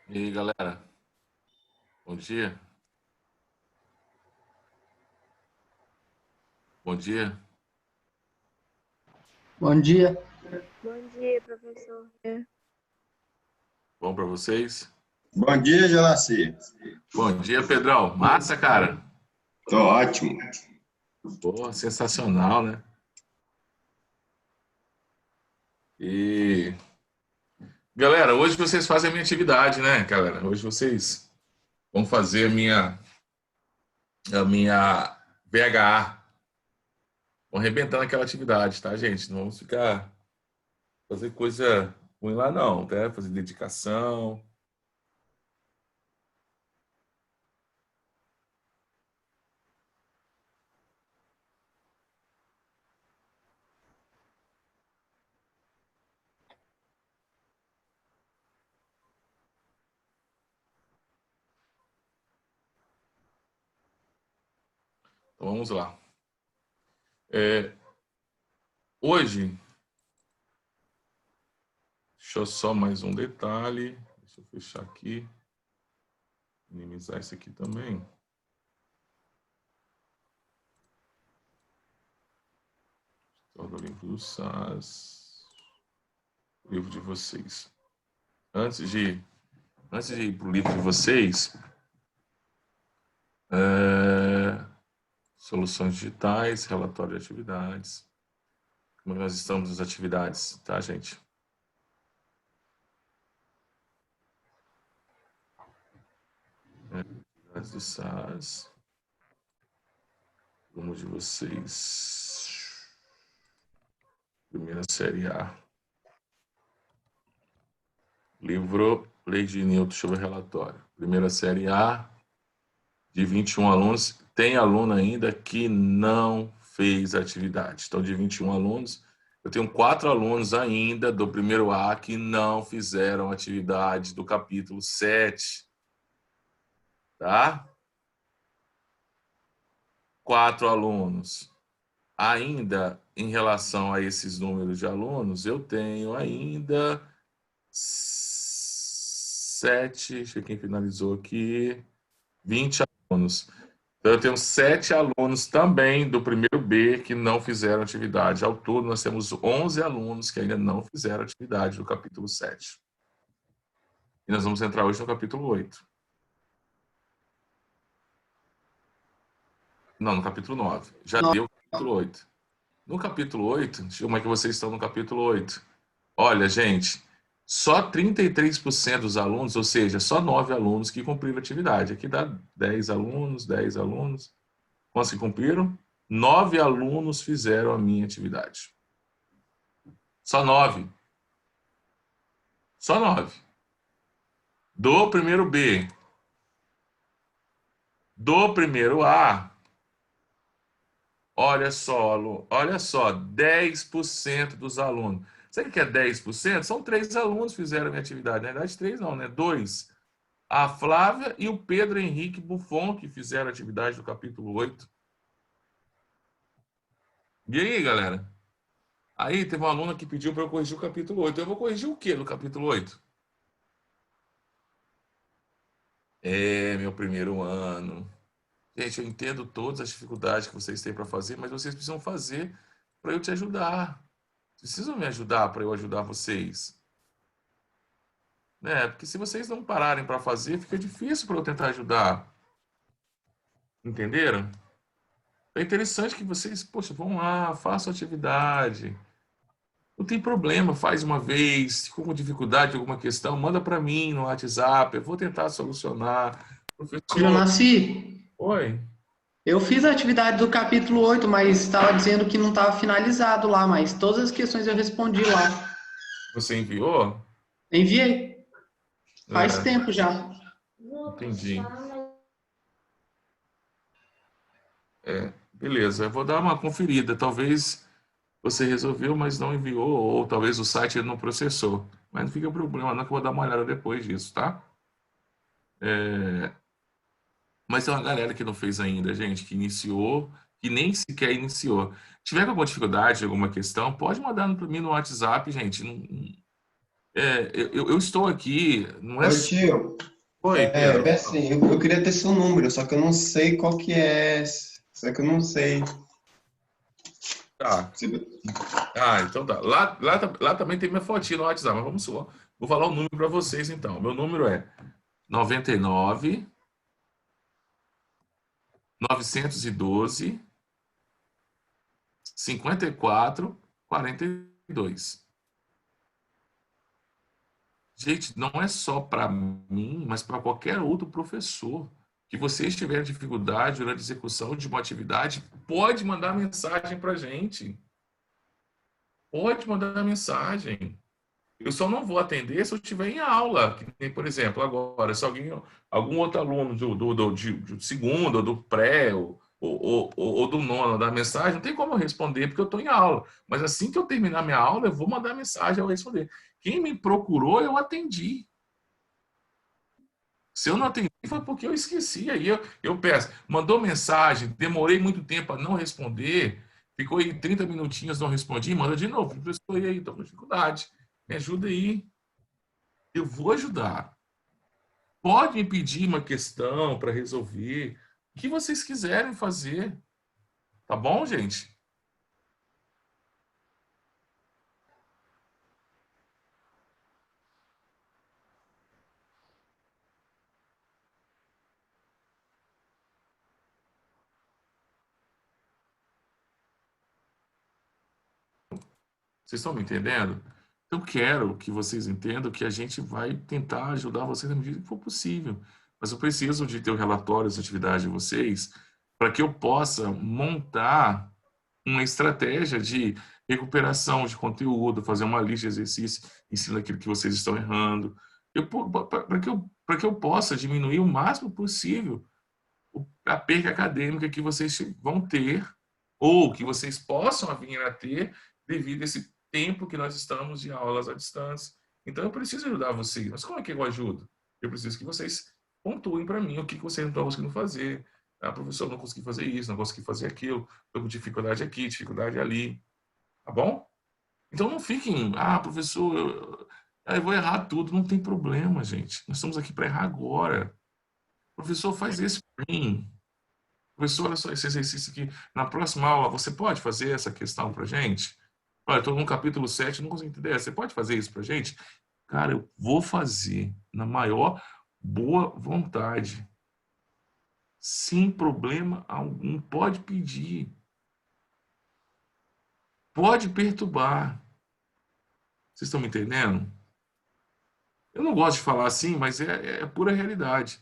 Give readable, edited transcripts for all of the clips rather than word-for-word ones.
E aí, galera? Bom dia? Bom dia? Bom dia. Bom dia, professor. Bom para vocês? Bom dia, Jalaci. Bom dia, Pedrão. Massa, cara. Tô ótimo. Pô, sensacional, né? E, galera, hoje vocês fazem a minha atividade, né, galera? Hoje vocês vão fazer a minha VHA. Vão arrebentar naquela atividade, tá, gente? Não vamos ficar fazer coisa ruim lá, não, tá? Fazer dedicação. Então vamos lá. Hoje, deixa eu só mais um detalhe. Deixa eu fechar aqui. Minimizar isso aqui também. História do livro do SAS. O livro de vocês. Antes de ir para o livro de vocês, soluções digitais, relatório de atividades. Como nós estamos nas atividades, tá, gente? Atividades do SAS. Vamos de vocês. Primeira série A. Livro Lei de Newton, deixa eu ver o relatório. Primeira série A, de 21 alunos. Tem aluno ainda que não fez atividade. Então, de 21 alunos, eu tenho 4 alunos ainda do primeiro A que não fizeram atividade do capítulo 7. Tá? 4 alunos. Ainda, em relação a esses números de alunos, eu tenho ainda 7, deixa eu ver quem finalizou aqui, 20 alunos. Então, eu tenho 7 alunos também do primeiro B que não fizeram atividade. Ao todo, nós temos 11 alunos que ainda não fizeram atividade do capítulo 7. E nós vamos entrar hoje no capítulo 8. Não, no capítulo 9. Já deu o capítulo 8. No capítulo 8, deixa eu ver como é que vocês estão no capítulo 8. Olha, gente, só 33% dos alunos, ou seja, só 9 alunos que cumpriram a atividade. Aqui dá 10 alunos, 10 alunos. Quantos que cumpriram? 9 alunos fizeram a minha atividade. Só 9. Só 9. Do primeiro B. Do primeiro A. Olha só, 10% dos alunos. Sabe o que é 10%? São 3 alunos que fizeram a minha atividade. Na verdade, 3 não, né? 2. A Flávia e o Pedro Henrique Buffon, que fizeram a atividade do capítulo 8. E aí, galera? Aí teve uma aluna que pediu para eu corrigir o capítulo 8. Eu vou corrigir o quê no capítulo 8? É, meu primeiro ano. Gente, eu entendo todas as dificuldades que vocês têm para fazer, mas vocês precisam fazer para eu te ajudar. Precisam me ajudar para eu ajudar vocês. Né? Porque se vocês não pararem para fazer, fica difícil para eu tentar ajudar. Entenderam? É interessante que vocês, poxa, vão lá, façam atividade. Não tem problema, faz uma vez. Se ficou com dificuldade de alguma questão, manda para mim no WhatsApp. Eu vou tentar solucionar. Professor, Jonaci, oi. eu fiz a atividade do capítulo 8, mas estava dizendo que não estava finalizado lá, mas todas as questões eu respondi lá. Você enviou? Enviei. Faz É, tempo já. entendi. Beleza, eu vou dar uma conferida. Talvez você resolveu, mas não enviou, ou talvez o site não processou. Mas não fica problema, não, que eu vou dar uma olhada depois disso, tá? Mas tem uma galera que não fez ainda, gente, que iniciou, que nem sequer iniciou. Se tiver com alguma dificuldade, alguma questão, pode mandar para mim no WhatsApp, gente. Eu estou aqui, não é... Ô, tio, Oi, Pedro. assim, eu queria ter seu número, só que eu não sei qual que é. Só que eu não sei. Tá. Então tá. Lá também tem minha fotinha no WhatsApp, mas vamos lá. Vou falar o número para vocês, então. Meu número é 99 912 54 42. Gente, não é só para mim, mas para qualquer outro professor que você estiver em dificuldade durante a execução de uma atividade, pode mandar mensagem para a gente. Pode mandar mensagem. Eu só não vou atender se eu estiver em aula. Que nem, por exemplo, agora, se algum outro aluno do segundo, ou do pré, ou do nono da mensagem, não tem como eu responder, porque eu estou em aula. Mas assim que eu terminar minha aula, eu vou mandar mensagem, eu vou responder. Quem me procurou, eu atendi. Se eu não atendi, foi porque eu esqueci. Aí eu peço, mandou mensagem, demorei muito tempo a não responder, ficou aí 30 minutinhos, não respondi, manda de novo. Professor, e aí, estou com dificuldade. Me ajuda aí. Eu vou ajudar. Pode me pedir uma questão para resolver. O que vocês quiserem fazer. Tá bom, gente? Vocês estão me entendendo? Eu quero que vocês entendam que a gente vai tentar ajudar vocês na medida que for possível. Mas eu preciso de ter o relatório das atividades de vocês para que eu possa montar uma estratégia de recuperação de conteúdo, fazer uma lista de exercícios em cima daquilo que vocês estão errando, para que eu possa diminuir o máximo possível a perca acadêmica que vocês vão ter ou que vocês possam vir a ter devido a esse tempo que nós estamos de aulas à distância. Então, eu preciso ajudar vocês. Mas como é que eu ajudo? Eu preciso que vocês pontuem para mim o que vocês não estão conseguindo fazer. Ah, professor, não consegui fazer isso, não consegui fazer aquilo, estou com dificuldade aqui, dificuldade ali. Tá bom? Então, não fiquem, professor, eu vou errar tudo. Não tem problema, gente. Nós estamos aqui para errar agora. Professor, faz esse para mim. Professor, olha só esse exercício aqui. Na próxima aula, você pode fazer essa questão para gente? Olha, estou no capítulo 7, não consigo entender. Você pode fazer isso para gente? Cara, eu vou fazer na maior boa vontade. Sem problema algum. Pode pedir. Pode perturbar. Vocês estão me entendendo? Eu não gosto de falar assim, mas é pura realidade.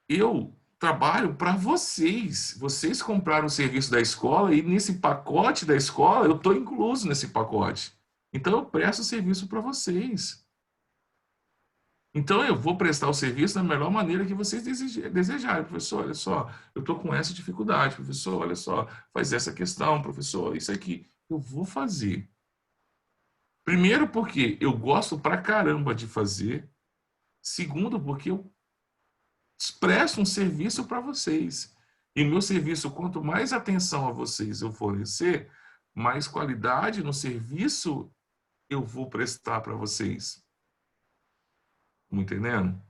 Eu trabalho para vocês. Vocês compraram o serviço da escola e nesse pacote da escola eu estou incluso nesse pacote. Então eu presto serviço para vocês. Então eu vou prestar o serviço da melhor maneira que vocês desejarem. Professor, olha só, eu estou com essa dificuldade. Professor, olha só, faz essa questão. Professor, isso aqui eu vou fazer. Primeiro porque eu gosto pra caramba de fazer. Segundo porque eu presto um serviço para vocês. E meu serviço, quanto mais atenção a vocês eu fornecer, mais qualidade no serviço eu vou prestar para vocês. Estão entendendo?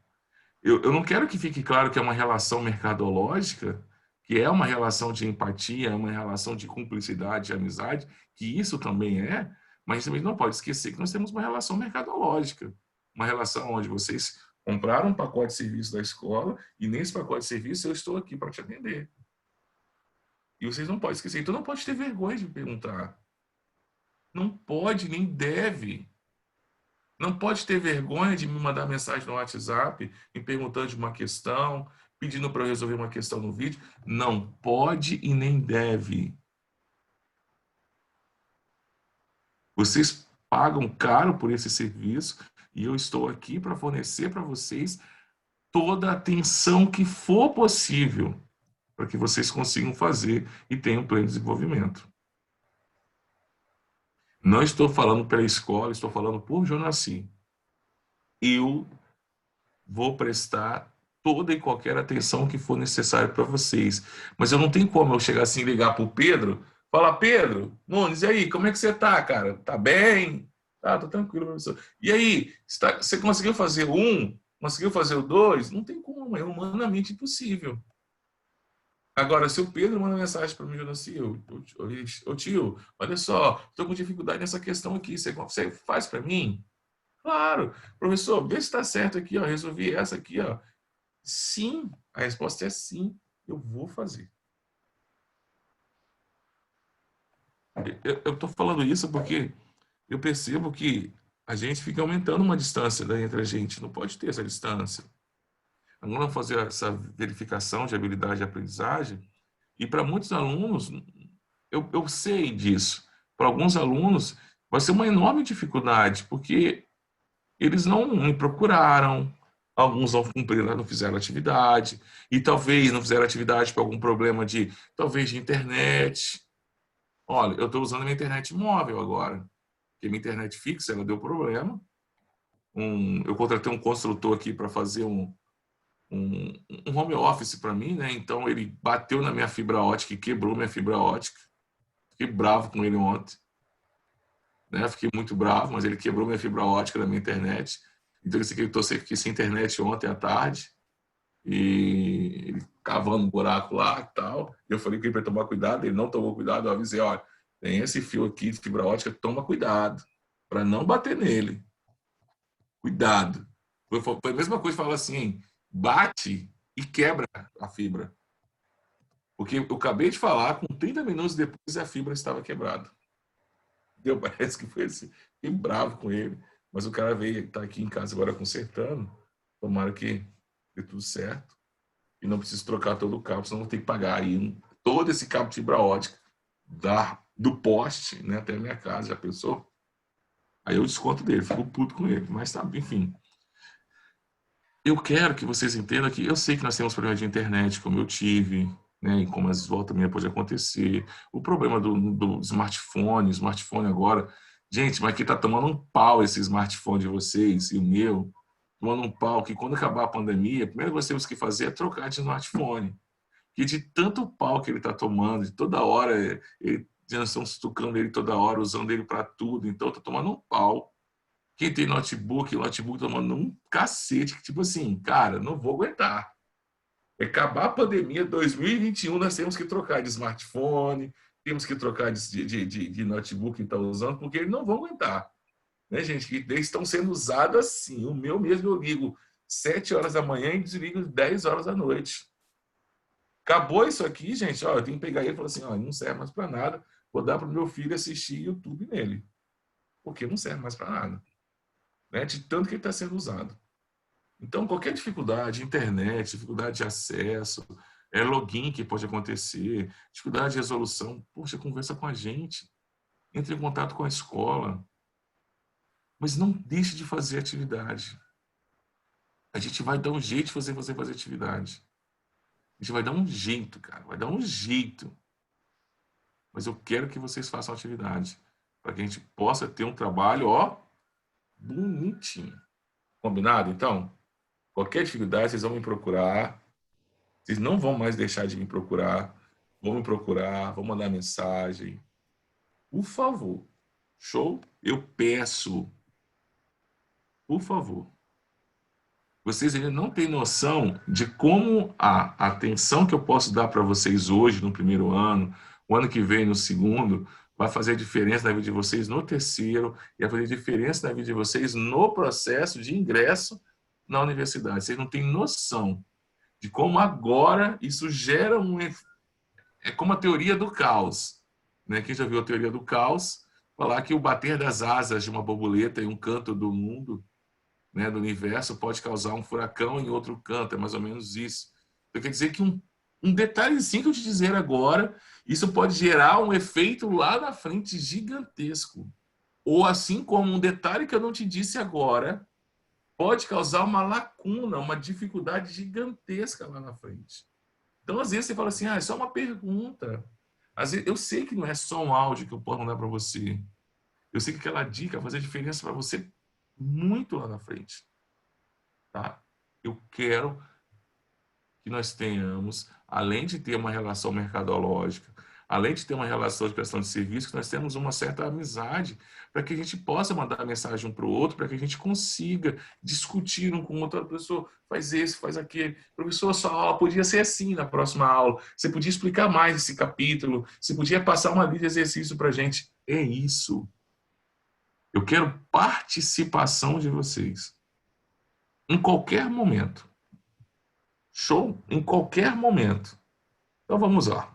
Eu não quero que fique claro que é uma relação mercadológica, que é uma relação de empatia, é uma relação de cumplicidade, de amizade, que isso também é, mas também não pode esquecer que nós temos uma relação mercadológica, uma relação onde vocês compraram um pacote de serviço da escola e nesse pacote de serviço eu estou aqui para te atender. E vocês não podem esquecer. Então não pode ter vergonha de perguntar. Não pode, nem deve. Não pode ter vergonha de me mandar mensagem no WhatsApp me perguntando de uma questão, pedindo para eu resolver uma questão no vídeo. Não pode e nem deve. Vocês pagam caro por esse serviço e eu estou aqui para fornecer para vocês toda a atenção que for possível para que vocês consigam fazer e tenham pleno desenvolvimento. Não estou falando pela escola, estou falando por Jonaci. Eu vou prestar toda e qualquer atenção que for necessário para vocês. Mas eu não tenho como eu chegar assim e ligar para o Pedro, falar, Pedro, Nunes, e aí, como é que você tá, cara? Tá bem? Tá, tô tranquilo, professor. E aí, você conseguiu fazer o 1? Conseguiu fazer o 2? Não tem como, é humanamente impossível. Agora, se o Pedro manda mensagem para mim, assim, ô tio, olha só, estou com dificuldade nessa questão aqui, você faz para mim? Claro, professor, vê se está certo aqui, ó, resolvi essa aqui, ó. Sim, a resposta é sim, eu vou fazer. Eu estou falando isso porque eu percebo que a gente fica aumentando uma distância, né, entre a gente, não pode ter essa distância. Agora, vamos fazer essa verificação de habilidade de aprendizagem, e para muitos alunos, eu sei disso, para alguns alunos vai ser uma enorme dificuldade, porque eles não me procuraram, alguns não cumpriram, não fizeram atividade, e talvez não fizeram atividade por algum problema talvez de internet. Olha, eu estou usando a minha internet móvel agora, porque minha internet fixa, ela deu problema. Eu contratei um construtor aqui para fazer um home office para mim, né? Então ele bateu na minha fibra ótica e quebrou minha fibra ótica. Fiquei bravo com ele ontem, né? Fiquei muito bravo, mas ele quebrou minha fibra ótica da minha internet. Então ele estou sem internet ontem à tarde e ele cavando um buraco lá e tal. Eu falei que ele para tomar cuidado, ele não tomou cuidado. Eu avisei, olha, tem esse fio aqui de fibra ótica, toma cuidado para não bater nele. Cuidado. Foi a mesma coisa, fala assim, bate e quebra a fibra. Porque eu acabei de falar, com 30 minutos depois a fibra estava quebrada. Deu, parece que foi assim. Fiquei bravo com ele. Mas o cara veio, tá aqui em casa agora consertando. Tomara que dê tudo certo. E não preciso trocar todo o cabo, senão vou ter que pagar aí todo esse cabo de fibra ótica do poste, né, até a minha casa. Já pensou? Aí eu desconto dele, fico puto com ele. Mas tá, enfim. Eu quero que vocês entendam que eu sei que nós temos problema de internet, como eu tive, né, e como as voltas minhas pode acontecer. O problema do smartphone agora. Gente, mas que tá tomando um pau esse smartphone de vocês e o meu, tomando um pau que quando acabar a pandemia, a primeira coisa que temos que fazer é trocar de smartphone. Que de tanto pau que ele tá tomando, de toda hora, nós estamos tocando ele toda hora, usando ele para tudo, então tá tomando um pau. Quem tem notebook tomando um cacete, que tipo assim, cara, não vou aguentar. Acabar a pandemia 2021, nós temos que trocar de smartphone, temos que trocar de notebook que está usando, porque eles não vão aguentar. Né, gente? Que eles estão sendo usados assim. O meu mesmo eu ligo 7 horas da manhã e desligo 10 horas da noite. Acabou isso aqui, gente. Ó, eu tenho que pegar ele e falar assim: ó, não serve mais para nada. Vou dar para o meu filho assistir YouTube nele. Porque não serve mais para nada. Né? De tanto que ele está sendo usado. Então, qualquer dificuldade, internet, dificuldade de acesso, login que pode acontecer, dificuldade de resolução, poxa, conversa com a gente, entre em contato com a escola, mas não deixe de fazer atividade. A gente vai dar um jeito de fazer atividade. A gente vai dar um jeito, cara, vai dar um jeito. Mas eu quero que vocês façam atividade, para que a gente possa ter um trabalho, ó, bonitinho. Combinado, então? Qualquer dificuldade, vocês vão me procurar. Vocês não vão mais deixar de me procurar. Vão me procurar, vão mandar mensagem. Por favor. Show? Eu peço. Por favor. Vocês ainda não têm noção de como a atenção que eu posso dar para vocês hoje, no primeiro ano, o ano que vem, no segundo, vai fazer diferença na vida de vocês no terceiro e vai fazer diferença na vida de vocês no processo de ingresso na universidade. Vocês não têm noção de como agora isso gera é como a teoria do caos, né? Quem já viu a teoria do caos, falar que o bater das asas de uma borboleta em um canto do mundo, né, do universo, pode causar um furacão em outro canto, é mais ou menos isso. Então, quer dizer que um detalhezinho que eu te dizer agora, isso pode gerar um efeito lá na frente gigantesco. Ou assim como um detalhe que eu não te disse agora, pode causar uma lacuna, uma dificuldade gigantesca lá na frente. Então, às vezes, você fala assim, é só uma pergunta. Às vezes, eu sei que não é só um áudio que eu posso mandar para você. Eu sei que aquela dica vai fazer diferença para você muito lá na frente. Tá? Eu quero que nós tenhamos, além de ter uma relação mercadológica, além de ter uma relação de prestação de serviço, que nós temos uma certa amizade para que a gente possa mandar mensagem um para o outro, para que a gente consiga discutir um com o outro. Professor, faz esse, faz aquele. Professor, sua aula podia ser assim na próxima aula. Você podia explicar mais esse capítulo. Você podia passar uma lista de exercício para a gente. É isso. Eu quero participação de vocês. Em qualquer momento. Show? Em qualquer momento. Então vamos lá.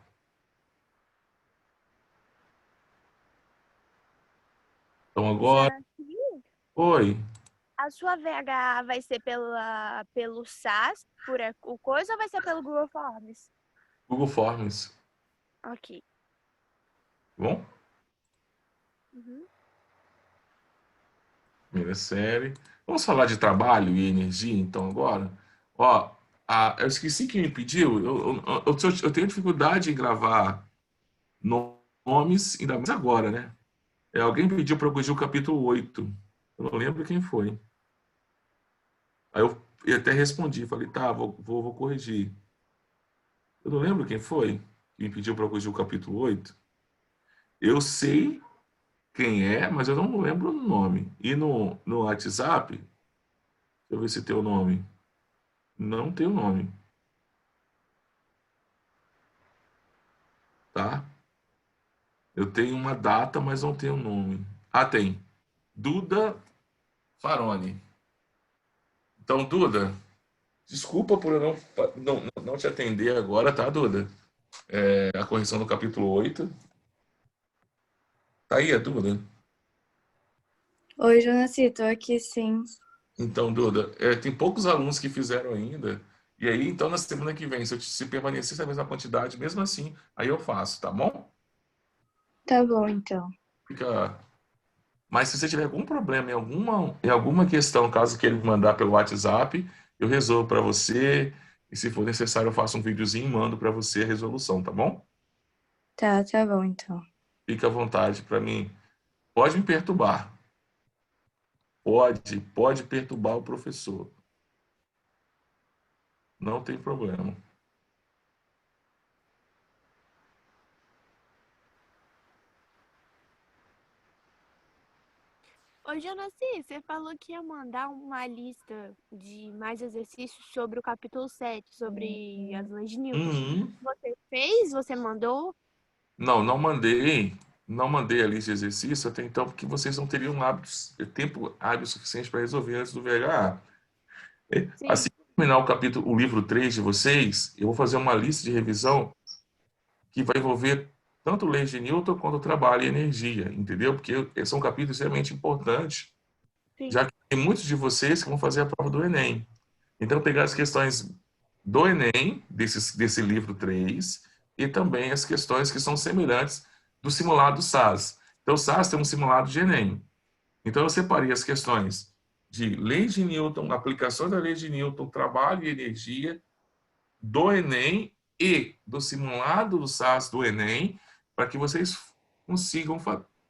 Então agora... Oi. A sua VHA vai ser pelo SAS, o coisa, ou vai ser pelo Google Forms? Google Forms. Ok. Bom? Uhum. Primeira série. Vamos falar de trabalho e energia, então, agora? Ó, eu esqueci quem me pediu. Eu tenho dificuldade em gravar nomes, ainda mais agora, né? Alguém pediu para eu corrigir o capítulo 8. Eu não lembro quem foi. Aí eu até respondi, falei, tá, vou corrigir. Eu não lembro quem foi que me pediu para eu corrigir o capítulo 8. Eu sei quem é, mas eu não lembro o nome. E no WhatsApp, deixa eu ver se tem o nome. Não tem o nome. Tá? Eu tenho uma data, mas não tenho o nome. Ah, tem. Duda Faroni. Então, Duda, desculpa por eu não te atender agora, tá, Duda? A correção do capítulo 8. Tá aí a Duda? Oi, Jonaci, tô aqui sim. Então, Duda, tem poucos alunos que fizeram ainda. E aí, então, na semana que vem, se permanecer essa mesma quantidade, mesmo assim, aí eu faço, tá bom? Tá bom, então. Fica... Mas se você tiver algum problema em alguma questão, caso queira me mandar pelo WhatsApp, eu resolvo para você. E se for necessário, eu faço um videozinho e mando para você a resolução, tá bom? Tá bom, então. Fica à vontade para mim. Pode me perturbar. Pode perturbar o professor. Não tem problema. Ô, Jonaci, você falou que ia mandar uma lista de mais exercícios sobre o capítulo 7, sobre as leis de Newton. Uhum. Você fez? Você mandou? Não mandei. Não mandei a lista de exercício até então, porque vocês não teriam tempo hábil suficiente para resolver antes do VHA. Sim. Assim que eu terminar o livro 3 de vocês, eu vou fazer uma lista de revisão que vai envolver tanto leis de Newton quanto trabalho e energia, entendeu? Porque são capítulos extremamente importantes, Sim. já que tem muitos de vocês que vão fazer a prova do Enem. Então, pegar as questões do Enem, desse livro 3, e também as questões que são semelhantes do simulado SAS. Então, o SAS tem um simulado de Enem. Então, eu separei as questões de leis de Newton, aplicações da lei de Newton, trabalho e energia, do Enem e do simulado do SAS do Enem, para que vocês consigam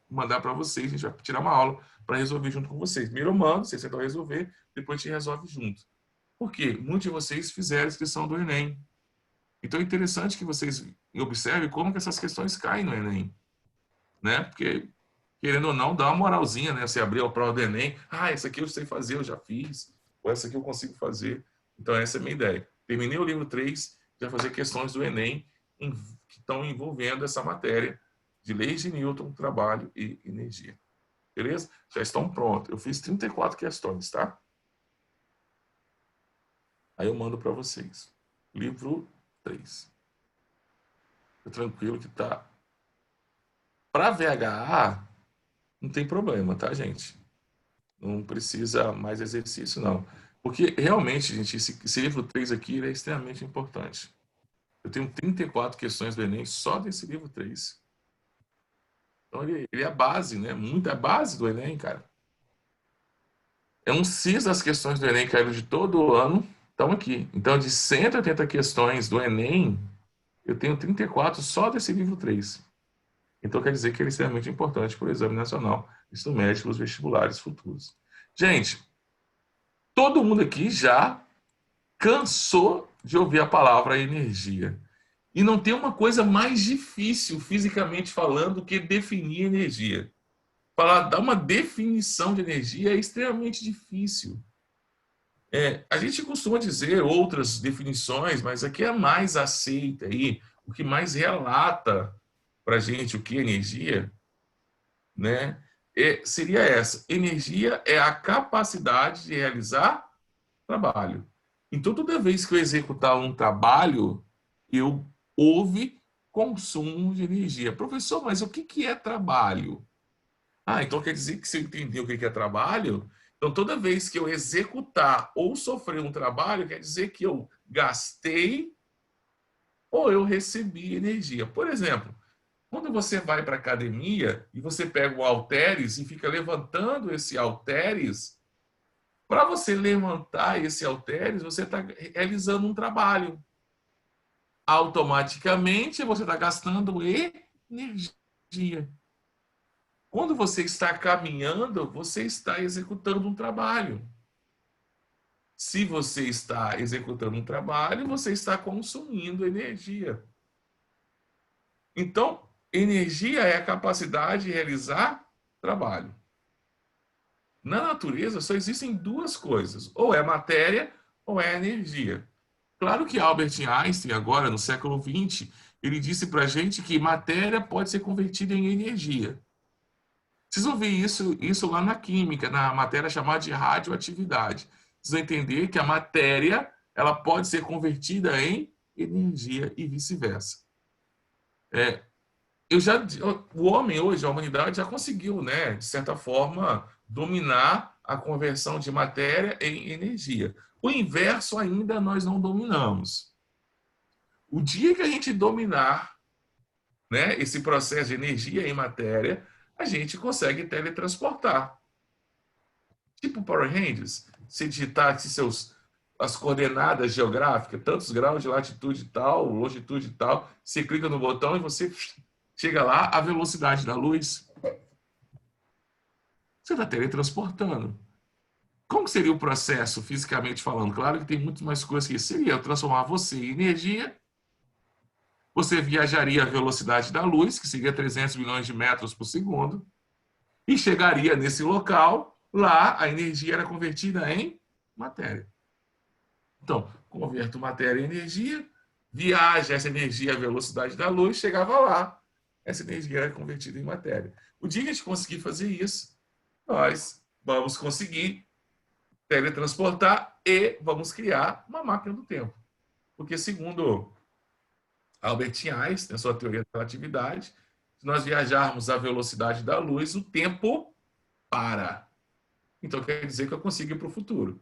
mandar para vocês. A gente vai tirar uma aula para resolver junto com vocês. Primeiro eu mando, vocês tentam resolver, depois a gente resolve junto. Por quê? Muitos de vocês fizeram a inscrição do Enem. Então é interessante que vocês observem como que essas questões caem no Enem. Né? Porque, querendo ou não, dá uma moralzinha, né? Você abrir a prova do Enem, essa aqui eu sei fazer, eu já fiz, ou essa aqui eu consigo fazer. Então essa é a minha ideia. Terminei o livro 3, já fazer questões do Enem que estão envolvendo essa matéria de leis de Newton, trabalho e energia. Beleza? Já estão prontos. Eu fiz 34 questões, tá? Aí eu mando para vocês. Livro 3. Fica tranquilo que tá. Para VHA, não tem problema, tá, gente? Não precisa mais exercício, não. Porque, realmente, gente, esse livro 3 aqui ele é extremamente importante. Eu tenho 34 questões do Enem só desse livro 3. Então, ele é a base, né? Muita base do Enem, cara. É um CIS das questões do Enem caíram de todo o ano, estão aqui. Então, de 180 questões do Enem, eu tenho 34 só desse livro 3. Então, quer dizer que ele é extremamente importante para o Exame Nacional de Ensino Médio para os vestibulares futuros. Gente, todo mundo aqui já cansou de ouvir a palavra energia. E não tem uma coisa mais difícil, fisicamente falando, que definir energia. Dar uma definição de energia é extremamente difícil. A gente costuma dizer outras definições, mas aqui é a mais aceita aí, o que mais relata para a gente o que é energia, né? Seria essa. Energia é a capacidade de realizar trabalho. Então, toda vez que eu executar um trabalho, houve consumo de energia. Professor, mas o que é trabalho? Então quer dizer que você entendeu o que é trabalho? Então, toda vez que eu executar ou sofrer um trabalho, quer dizer que eu gastei ou eu recebi energia. Por exemplo, quando você vai para a academia e você pega o halteres e fica levantando esse halteres, para você levantar esse halteres, você está realizando um trabalho. Automaticamente, você está gastando energia. Quando você está caminhando, você está executando um trabalho. Se você está executando um trabalho, você está consumindo energia. Então, energia é a capacidade de realizar trabalho. Na natureza, só existem duas coisas. Ou é matéria, ou é energia. Claro que Albert Einstein, agora no século XX, ele disse para a gente que matéria pode ser convertida em energia. Vocês vão ver isso lá na química, na matéria chamada de radioatividade. Vocês vão entender que a matéria ela pode ser convertida em energia e vice-versa. O homem hoje, a humanidade já conseguiu, né, de certa forma, dominar a conversão de matéria em energia. O inverso ainda nós não dominamos. O dia que a gente dominar, né, esse processo de energia em matéria, a gente consegue teletransportar. Tipo Power Rangers, se digitar as coordenadas geográficas, tantos graus de latitude e tal, longitude e tal, você clica no botão e você chega lá à velocidade da luz. Você está teletransportando. Como seria o processo, fisicamente falando? Claro que tem muito mais coisas que isso. Seria transformar você em energia. Você viajaria à velocidade da luz, que seria 300 milhões de metros por segundo, e chegaria nesse local, lá a energia era convertida em matéria. Então, converto matéria em energia, viaja essa energia à velocidade da luz, chegava lá, essa energia era convertida em matéria. O dia que a gente conseguir fazer isso, nós vamos conseguir teletransportar e vamos criar uma máquina do tempo. Porque, segundo Albert Einstein, na sua teoria da relatividade, se nós viajarmos à velocidade da luz, o tempo para. Então, quer dizer que eu consigo ir para o futuro.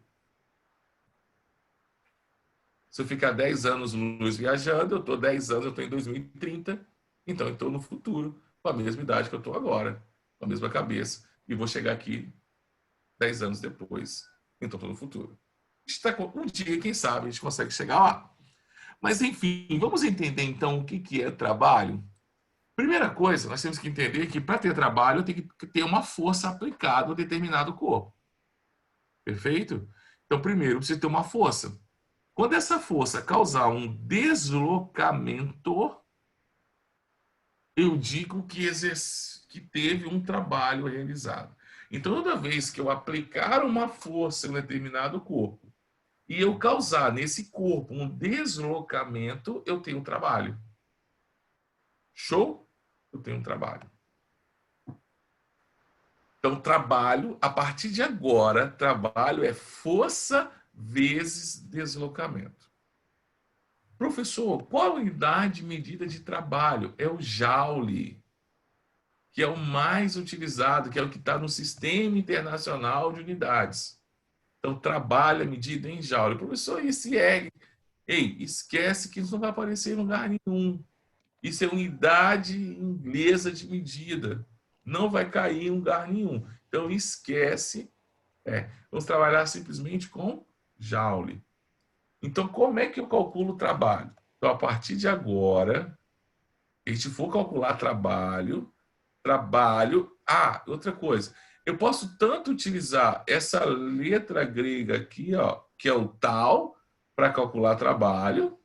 Se eu ficar 10 anos luz viajando, eu estou 10 anos, eu estou em 2030, então eu estou no futuro, com a mesma idade que eu estou agora, com a mesma cabeça, e vou chegar aqui 10 anos depois, então estou no futuro. Um dia, quem sabe, a gente consegue chegar lá. Mas, enfim, vamos entender, então, o que é trabalho? Primeira coisa, nós temos que entender que, para ter trabalho, tem que ter uma força aplicada a um determinado corpo. Perfeito? Então, primeiro, precisa ter uma força. Quando essa força causar um deslocamento, eu digo que teve um trabalho realizado. Então, toda vez que eu aplicar uma força em um determinado corpo e eu causar nesse corpo um deslocamento, eu tenho um trabalho. Show? Eu tenho um trabalho. Então, trabalho, a partir de agora, trabalho é força vezes deslocamento. Professor, qual a unidade de medida de trabalho? É o Joule, que é o mais utilizado, que é o que está no Sistema Internacional de Unidades. Então, trabalho é medida em Joule. Professor, esse R? Ei, esquece que isso não vai aparecer em lugar nenhum. Isso é unidade inglesa de medida. Não vai cair em lugar nenhum. Então, esquece. Vamos trabalhar simplesmente com Joule. Então, como é que eu calculo o trabalho? Então, a partir de agora, a gente for calcular trabalho. Outra coisa. Eu posso tanto utilizar essa letra grega aqui, ó, que é o tal, para calcular trabalho.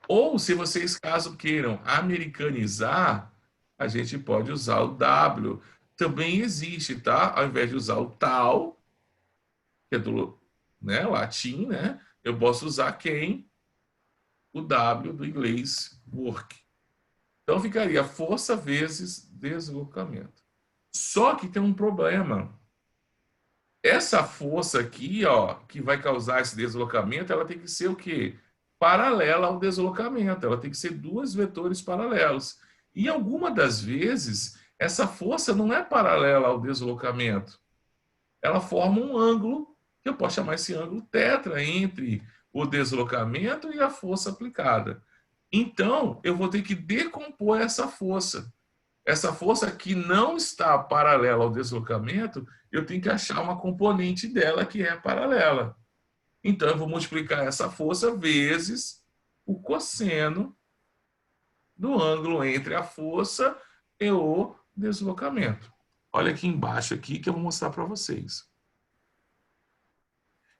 Ou, se vocês, caso queiram americanizar, a gente pode usar o W. Também existe, tá? Ao invés de usar o tal, que é do, né, latim, né? Eu posso usar quem? O W do inglês work. Então ficaria força vezes deslocamento. Só que tem um problema. Essa força aqui, ó, que vai causar esse deslocamento, ela tem que ser o quê? Paralela ao deslocamento. Ela tem que ser duas vetores paralelos. E alguma das vezes, essa força não é paralela ao deslocamento. Ela forma um ângulo, que eu posso chamar esse ângulo tetra, entre o deslocamento e a força aplicada. Então, eu vou ter que decompor essa força. Essa força que não está paralela ao deslocamento, eu tenho que achar uma componente dela que é paralela. Então, eu vou multiplicar essa força vezes o cosseno do ângulo entre a força e o deslocamento. Olha aqui embaixo aqui que eu vou mostrar para vocês.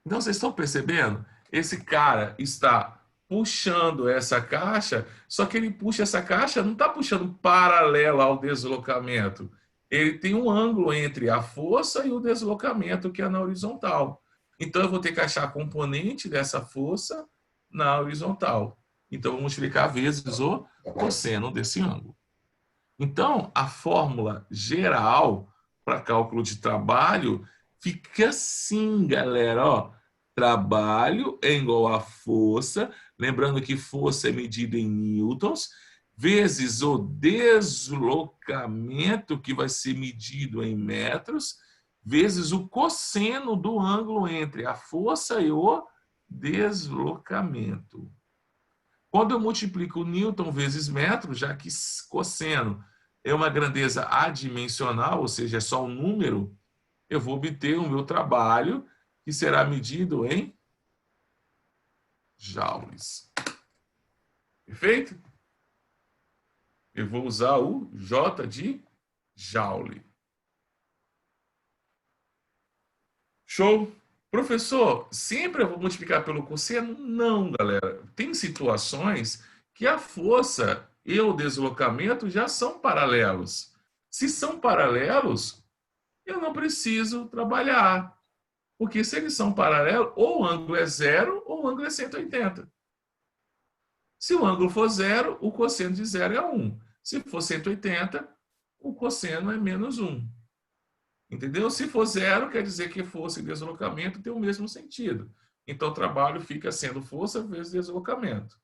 Então, vocês estão percebendo? Esse cara está puxando essa caixa, só que ele puxa essa caixa, não está puxando paralela ao deslocamento. Ele tem um ângulo entre a força e o deslocamento, que é na horizontal. Então, eu vou ter que achar a componente dessa força na horizontal. Então, vamos multiplicar vezes o cosseno desse ângulo. Então, a fórmula geral para cálculo de trabalho fica assim, galera, ó. Trabalho é igual a força, lembrando que força é medida em newtons, vezes o deslocamento, que vai ser medido em metros, vezes o cosseno do ângulo entre a força e o deslocamento. Quando eu multiplico newton vezes metro, já que cosseno é uma grandeza adimensional, ou seja, é só um número, eu vou obter o meu trabalho, que será medido em joules. Perfeito? Eu vou usar o J de joule. Show? Professor, sempre eu vou multiplicar pelo cosseno? Não, galera. Tem situações que a força e o deslocamento já são paralelos. Se são paralelos, eu não preciso trabalhar. Porque se eles são paralelos, ou o ângulo é 0 ou o ângulo é 180. Se o ângulo for 0, o cosseno de 0 é 1. Se for 180, o cosseno é menos 1. Entendeu? Se for 0, quer dizer que força e deslocamento têm o mesmo sentido. Então, o trabalho fica sendo força vezes deslocamento.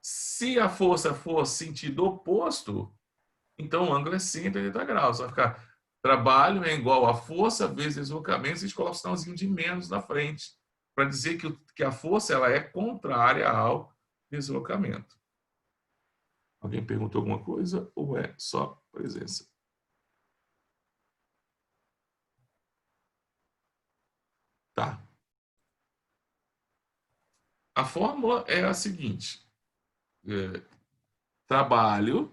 Se a força for sentido oposto, então o ângulo é 180 graus. Vai ficar trabalho é igual a força vezes deslocamento, a gente coloca um sinalzinho de menos na frente, para dizer que a força ela é contrária ao deslocamento. Alguém perguntou alguma coisa ou é só presença? Tá. A fórmula é a seguinte. Trabalho.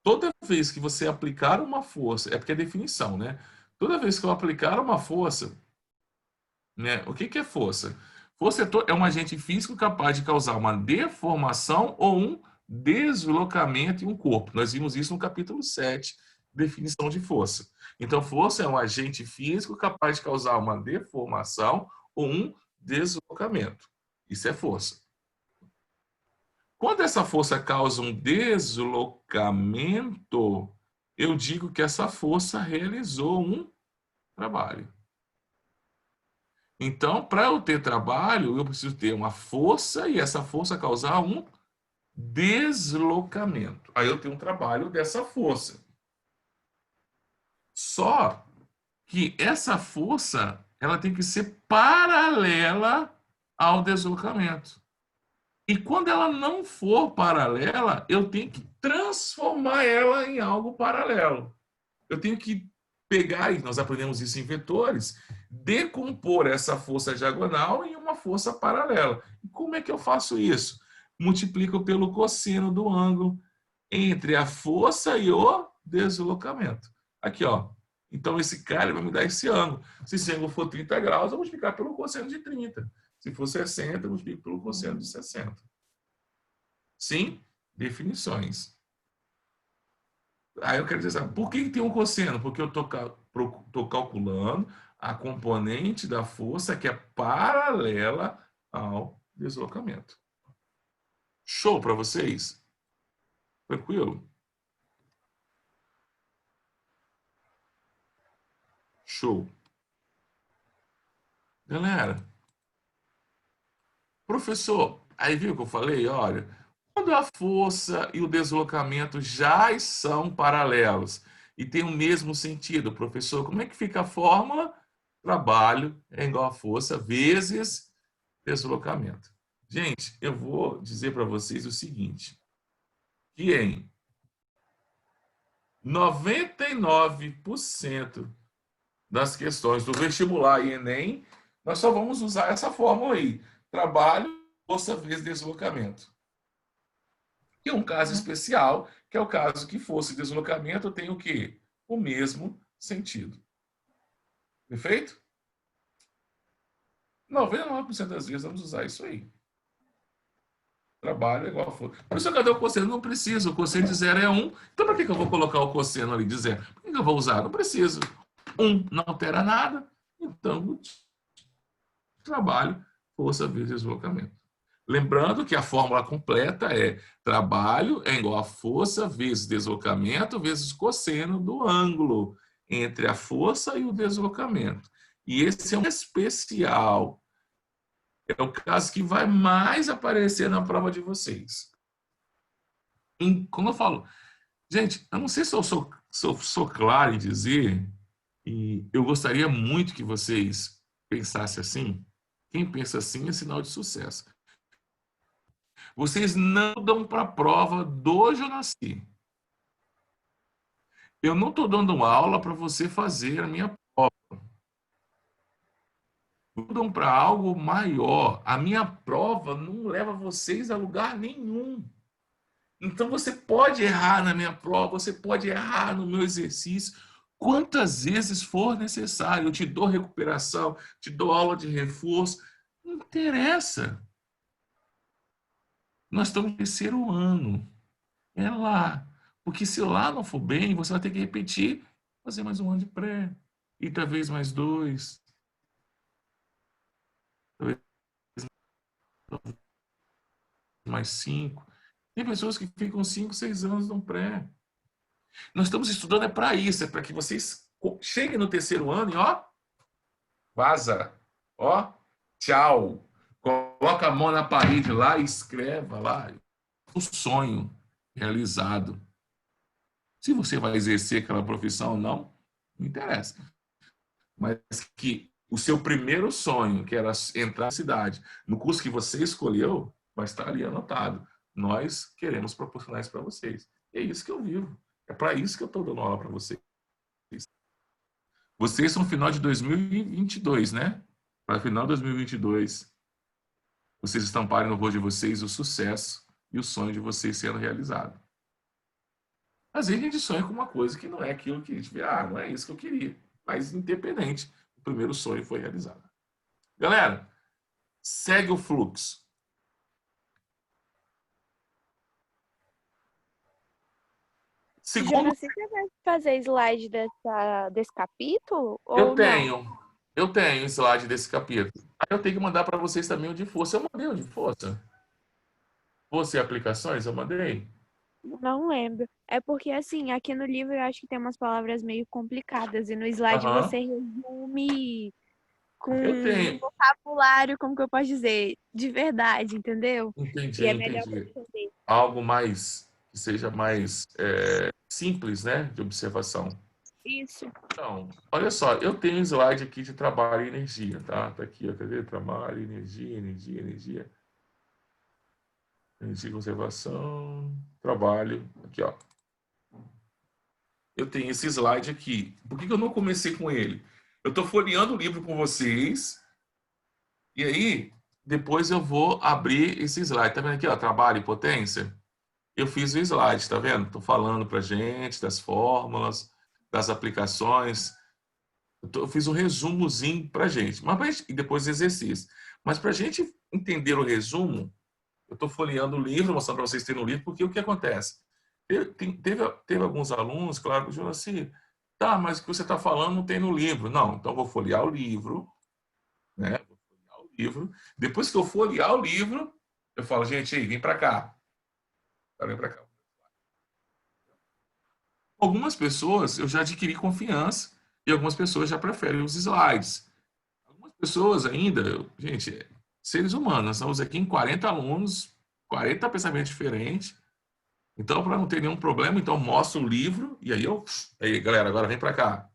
Toda vez que você aplicar uma força, é porque é definição, né? Toda vez que eu aplicar uma força, né? O que é força? Força é um agente físico capaz de causar uma deformação ou um deslocamento em um corpo. Nós vimos isso no capítulo 7, definição de força. Então, força é um agente físico capaz de causar uma deformação ou um deslocamento. Isso é força. Quando essa força causa um deslocamento, eu digo que essa força realizou um trabalho. Então, para eu ter trabalho, eu preciso ter uma força e essa força causar um deslocamento. Aí eu tenho um trabalho dessa força. Só que essa força, ela tem que ser paralela ao deslocamento. E quando ela não for paralela, eu tenho que transformar ela em algo paralelo. Eu tenho que pegar, e nós aprendemos isso em vetores, decompor essa força diagonal em uma força paralela. E como é que eu faço isso? Multiplico pelo cosseno do ângulo entre a força e o deslocamento. Aqui, ó. Então, esse cara vai me dar esse ângulo. Se esse ângulo for 30 graus, eu vou multiplicar pelo cosseno de 30. Se for 60, eu multiplico pelo cosseno de 60. Sim? Definições. Aí eu quero dizer assim, por que tem um cosseno? Porque eu estou calculando a componente da força que é paralela ao deslocamento. Show para vocês? Tranquilo? Show. Galera, professor, aí viu o que eu falei? Olha, quando a força e o deslocamento já são paralelos e tem o mesmo sentido, professor, como é que fica a fórmula? Trabalho é igual a força vezes deslocamento. Gente, eu vou dizer para vocês o seguinte, que em 99% das questões do vestibular e Enem, nós só vamos usar essa fórmula aí. Trabalho, força vezes deslocamento. E um caso especial, que é o caso que força e deslocamento tem o quê? O mesmo sentido. Perfeito? 99% das vezes vamos usar isso aí. Trabalho é igual a força. Professor, cadê o cosseno? Não preciso. O cosseno de 0 é 1. Então, para que eu vou colocar o cosseno ali de 0? Por que eu vou usar? Não preciso. 1 não altera nada. Então, trabalho, força vezes deslocamento. Lembrando que a fórmula completa é trabalho é igual a força vezes deslocamento vezes cosseno do ângulo entre a força e o deslocamento. E esse é um especial. É o caso que vai mais aparecer na prova de vocês. Como eu falo, gente, eu não sei se eu sou claro em dizer, e eu gostaria muito que vocês pensassem assim. Quem pensa assim é sinal de sucesso. Vocês não dão para a prova do hoje eu nasci. Eu não estou dando aula para você fazer a minha prova. Mudam para algo maior. A minha prova não leva vocês a lugar nenhum. Então você pode errar na minha prova, você pode errar no meu exercício, quantas vezes for necessário. Eu te dou recuperação, te dou aula de reforço. Não interessa. Nós estamos no terceiro ano. É lá. Porque se lá não for bem, você vai ter que repetir, fazer mais um ano de pré. E talvez mais 2. Talvez mais 5. Tem pessoas que ficam 5, 6 anos no pré. Nós estamos estudando para isso, é para que vocês cheguem no terceiro ano e ó, vaza, ó, tchau. Coloca a mão na parede lá e escreva lá o sonho realizado. Se você vai exercer aquela profissão ou não, não interessa. Mas que o seu primeiro sonho, que era entrar na cidade, no curso que você escolheu, vai estar ali anotado. Nós queremos proporcionar isso para vocês. É isso que eu vivo. É para isso que eu estou dando aula para vocês. Vocês são final de 2022, né? Para final de 2022, vocês estamparem no rosto de vocês o sucesso e o sonho de vocês sendo realizado. Às vezes a gente sonha com uma coisa que não é aquilo que a gente vê, não é isso que eu queria. Mas independente, o primeiro sonho foi realizado. Galera, segue o fluxo. Segundo, Jonas, você vai fazer slide desse capítulo? eu tenho slide desse capítulo. Aí eu tenho que mandar para vocês também o de força. Eu mandei o de força. Força e aplicações, eu mandei. Não lembro. É porque, assim, aqui no livro eu acho que tem umas palavras meio complicadas. E no slide você resume com Eu tenho. um vocabulário, como que eu posso dizer? De verdade, entendeu? Entendi, E é melhor entendi. pra entender. Algo mais, que seja mais simples, né, de observação. Isso. Então, olha só, eu tenho um slide aqui de trabalho e energia, tá? Tá aqui, ó, quer ver? Trabalho, energia, energia, energia. Energia e conservação, trabalho, aqui, ó. Eu tenho esse slide aqui. Por que eu não comecei com ele? Eu estou folheando o livro com vocês, e aí, depois eu vou abrir esse slide. Tá vendo aqui, ó, trabalho e potência? Eu fiz o slide, tá vendo? Estou falando pra gente das fórmulas, das aplicações. Eu fiz um resumozinho pra gente. E depois exercício. Mas para a gente entender o resumo, eu estou folheando o livro, mostrando para vocês terem o livro, porque o que acontece? Teve alguns alunos, claro, que disseram assim, tá, mas o que você está falando não tem no livro. Não, então eu vou folhear o livro, né? Vou folhear o livro. Depois que eu folhear o livro, eu falo, gente, aí, vem para cá. Vem para cá. Algumas pessoas eu já adquiri confiança e algumas pessoas já preferem os slides. Algumas pessoas ainda, gente, seres humanos, nós estamos aqui em 40 alunos, 40 pensamentos diferentes. Então, para não ter nenhum problema, então mostra o livro e aí, galera, agora vem para cá.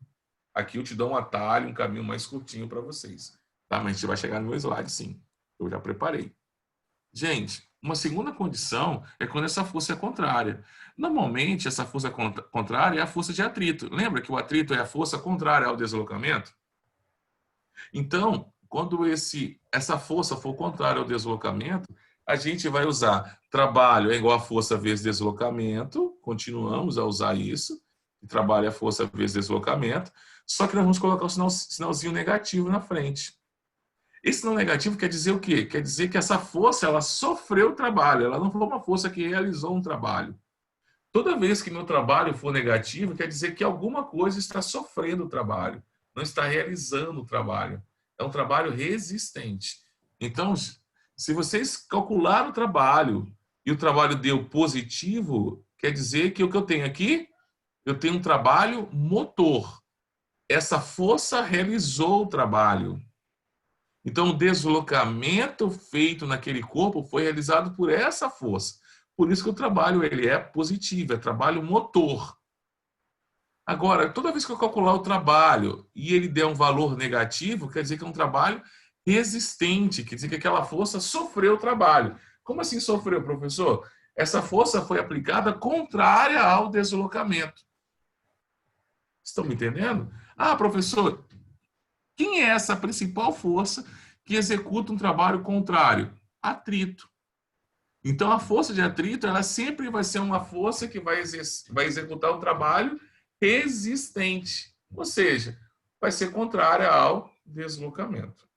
Aqui eu te dou um atalho, um caminho mais curtinho para vocês. Tá? Mas a gente vai chegar no meu slide, sim. Eu já preparei. Gente, uma segunda condição é quando essa força é contrária. Normalmente, essa força contrária é a força de atrito. Lembra que o atrito é a força contrária ao deslocamento? Então, quando essa força for contrária ao deslocamento, a gente vai usar trabalho é igual a força vezes deslocamento, continuamos a usar isso, trabalho é força vezes deslocamento, só que nós vamos colocar o sinalzinho negativo na frente. Esse sinal negativo quer dizer o quê? Quer dizer que essa força, ela sofreu trabalho, ela não foi uma força que realizou um trabalho. Toda vez que meu trabalho for negativo, quer dizer que alguma coisa está sofrendo o trabalho, não está realizando o trabalho. É um trabalho resistente. Então, se vocês calcularam o trabalho e o trabalho deu positivo, quer dizer que o que eu tenho aqui, eu tenho um trabalho motor. Essa força realizou o trabalho. Então, o deslocamento feito naquele corpo foi realizado por essa força. Por isso que o trabalho ele é positivo, é trabalho motor. Agora, toda vez que eu calcular o trabalho e ele der um valor negativo, quer dizer que é um trabalho resistente, quer dizer que aquela força sofreu o trabalho. Como assim sofreu, professor? Essa força foi aplicada contrária ao deslocamento. Estão me entendendo? Ah, professor, quem é essa principal força que executa um trabalho contrário? Atrito. Então, a força de atrito, ela sempre vai ser uma força que vai executar um trabalho resistente. Ou seja, vai ser contrária ao deslocamento.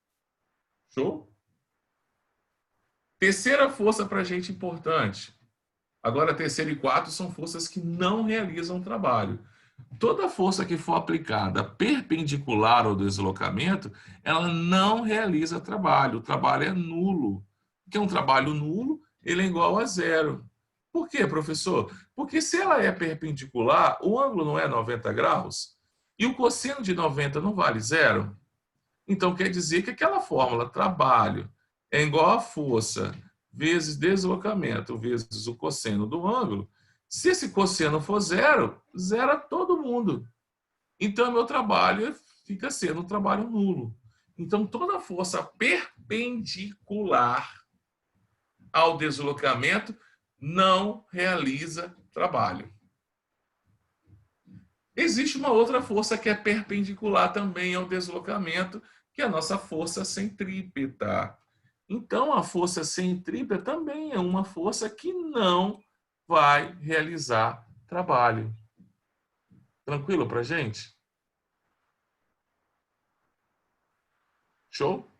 Show? Terceira força para a gente importante. Agora, terceira e quarta são forças que não realizam trabalho. Toda força que for aplicada perpendicular ao deslocamento, ela não realiza trabalho. O trabalho é nulo. Porque um trabalho nulo, ele é igual a zero. Por quê, professor? Porque se ela é perpendicular, o ângulo não é 90 graus e o cosseno de 90 não vale zero. Então, quer dizer que aquela fórmula trabalho é igual a força vezes deslocamento vezes o cosseno do ângulo. Se esse cosseno for zero, zera todo mundo. Então, meu trabalho fica sendo um trabalho nulo. Então, toda força perpendicular ao deslocamento não realiza trabalho. Existe uma outra força que é perpendicular também ao deslocamento, que é a nossa força centrípeta. Então, a força centrípeta também é uma força que não vai realizar trabalho. Tranquilo para a gente? Show?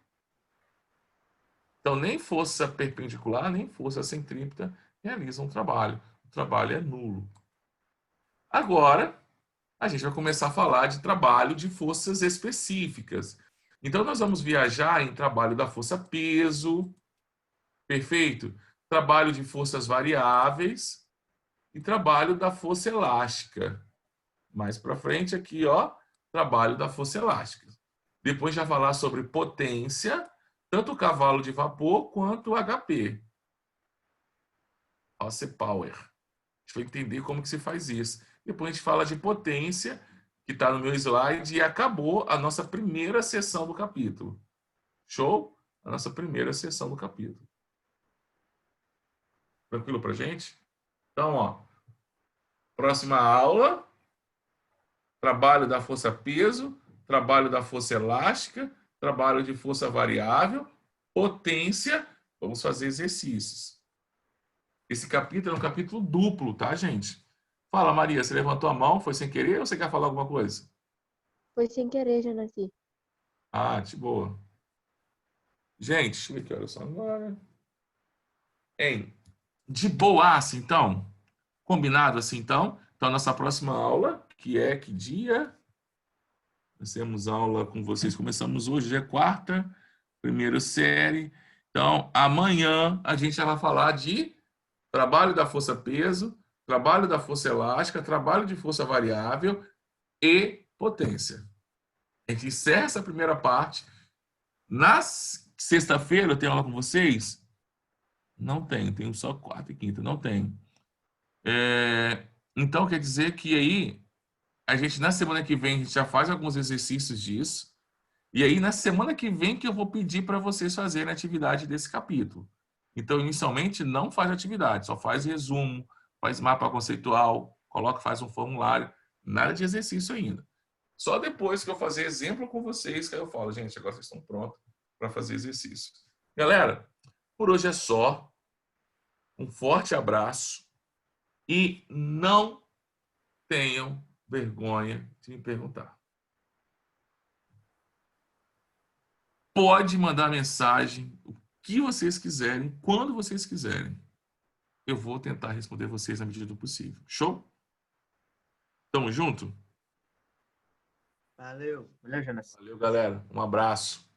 Então, nem força perpendicular, nem força centrípeta realizam trabalho. O trabalho é nulo. Agora, a gente vai começar a falar de trabalho de forças específicas. Então, nós vamos viajar em trabalho da força peso, perfeito? Trabalho de forças variáveis e trabalho da força elástica. Mais para frente aqui, ó, trabalho da força elástica. Depois já falar sobre potência, tanto o cavalo de vapor quanto o HP. Horsepower. A gente vai entender como que se faz isso. Depois a gente fala de potência, que está no meu slide, e acabou a nossa primeira sessão do capítulo. Show? A nossa primeira sessão do capítulo. Tranquilo pra gente? Então, ó, próxima aula, trabalho da força peso, trabalho da força elástica, trabalho de força variável, potência, vamos fazer exercícios. Esse capítulo é um capítulo duplo, tá, gente? Fala, Maria, você levantou a mão, foi sem querer ou você quer falar alguma coisa? Foi sem querer, já nasci. Ah, de boa. Gente, deixa eu ver que horas são agora. Hein? De boaça, então? Combinado assim, então? Então, nossa próxima aula, que é que dia? Nós temos aula com vocês. Começamos hoje, já é quarta, primeira série. Então, amanhã a gente já vai falar de trabalho da força-peso, trabalho da força elástica, trabalho de força variável e potência. A gente encerra essa primeira parte. Na sexta-feira eu tenho aula com vocês? Não tenho só quarta e quinta, não tenho. Então, quer dizer que aí, a gente, na semana que vem, a gente já faz alguns exercícios disso. E aí, na semana que vem, que eu vou pedir para vocês fazerem a atividade desse capítulo. Então, inicialmente, não faz atividade, só faz resumo, faz mapa conceitual, faz um formulário, nada de exercício ainda. Só depois que eu fazer exemplo com vocês, que aí eu falo, gente, agora vocês estão prontos para fazer exercício. Galera, por hoje é só. Um forte abraço e não tenham vergonha de me perguntar. Pode mandar mensagem, o que vocês quiserem, quando vocês quiserem. Eu vou tentar responder vocês na medida do possível. Show? Tamo junto? Valeu. Valeu, Jonas. Valeu, galera. Um abraço.